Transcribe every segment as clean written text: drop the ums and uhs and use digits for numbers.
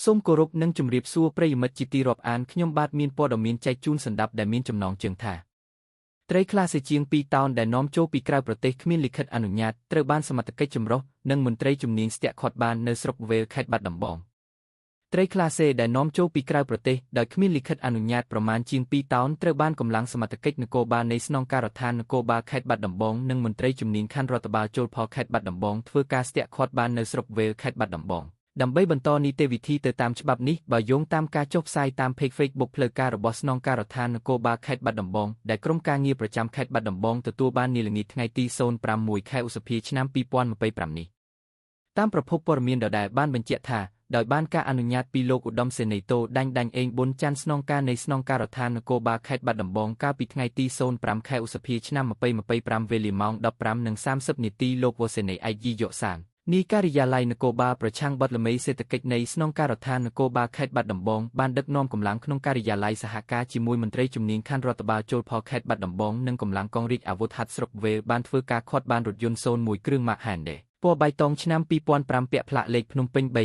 សូមគោរពនិងជម្រាបសួរប្រិយមិត្តជាទីរាប់អានខ្ញុំបាទមានព័ត៌មានចែកជូនសម្រាប់ដែលមានចំណងជើងថាត្រីខ្លះសេជាង2តោនដែលនាំចូលពីក្រៅប្រទេសគ្មានលិខិតអនុញ្ញាតត្រូវបានសមត្ថកិច្ចចម្រុះនិងមន្ត្រីជំនាញស្ទាក់ឃាត់បាននៅស្រុកវេលខេត្តបាត់ដំបងត្រីខ្លះសេដែលនាំចូលពីក្រៅប្រទេសដោយគ្មានលិខិតអនុញ្ញាតប្រមាណជាង2តោនត្រូវបានកម្លាំងសមត្ថកិច្ចនគរបាលនៃស្នងការដ្ឋាននគរបាលខេត្តបាត់ដំបងនិងមន្ត្រីជំនាញខណ្ឌរដ្ឋបាលចូលផលខេត្តបាត់ដំបងធ្វើការស្ទាក់ឃាត់បាននៅស្រុកវេលខេត្តបាត់ដំបងដើម្បីបន្តនីតិវិធីទៅតាមច្បាប់នេះបើយោងតាមការចុះផ្សាយតាម Page Facebook ផ្លូវការរបស់ស្នងការដ្ឋាននគរបាលខេត្តបាត់ដំបងដែលក្រុមការងារប្រចាំខេត្តបាត់ដំបងទទួលបាននាល្ងាចថ្ងៃទី05 ខែឧសភាឆ្នាំ2025នេះតាមប្រភពព័ត៌មានដដែលបានបញ្ជាក់ថាដោយបានការអនុញ្ញាតពីលោកឧត្តមសេនីយ៍តូដាញ់អេងប៊ុនច័ន្ទស្នងការនៃស្នងការដ្ឋាននគរបាលខេត្តបាត់ដំបងកាលពីថ្ងៃទី05 ខែឧសភាឆ្នាំ2025វេលាម៉ោង 15:30 នាទីលោកវ៉ូសេនីឯកយីយកសាននាយការិយាល័យនគរបាលប្រឆាំងបទល្មើសសេដ្ឋកិច្ចនៃស្នងការដ្ឋាននគរបាលខេត្តបាត់ដំបងបានដឹកនាំកម្លាំងក្នុងការិយាល័យសហការជាមួយមន្ត្រីជំនាញខណ្ឌរដ្ឋបាលចូលផលខេត្តបាត់ដំបងនិងកម្លាំងកងរាជអាវុធហត្ថស្រុកវេលបានធ្វើការឃាត់បានរថយន្ត01គ្រឿងម៉ាក Hyundai ពណ៌បៃតងឆ្នាំ2005ពាក់ផ្លាកលេខភ្នំពេញ3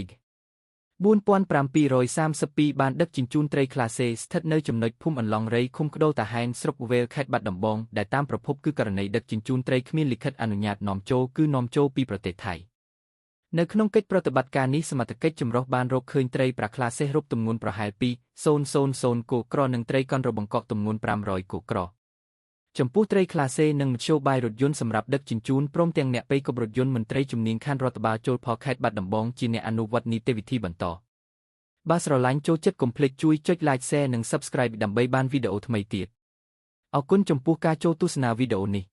4732បានដឹកជញ្ជូនត្រីក្លាសេស្ថិតនៅចំណុចភូមិអន្លង់រៃឃុំក្ដូរតាហែនស្រុកវេលខេត្តបាត់ដំបងដែលតាមប្រភពគឺករណីដឹកជញ្ជូនត្រីគ្មានលិខិតអនុញ្ញាតនាំចូលគឺនាំចូលពីប្រទេសថៃនៅក្នុងកិច្ចប្រតិបត្តិការនេះសមត្ថកិច្ចចម្រុះបានរកឃើញត្រីប្រាក្លាសេះរូបទម្ងន់ប្រហែល2,000 គូក្រនិងត្រីកោណរបង្កក់ទម្ងន់500គូក្រចំពោះត្រីក្លាសេនិងមធ្យោបាយរថយន្តសម្រាប់ដឹកជញ្ជូនព្រមទាំងអ្នកពេកគប់រថយន្តមន្ត្រីជំនាញខណ្ឌរដ្ឋបាលចូលផលខេត្តបាត់ដំបងជាអ្នកអនុវត្តនីតិវិធីបន្តបើស្រឡាញ់ចូលចិត្តកុំភ្លេចជួយចុច Like Share និង Subscribe ដើម្បីបានវីដេអូថ្មីទៀតអរគុណចំពោះការចូលទស្សនាវីដេអូនេះ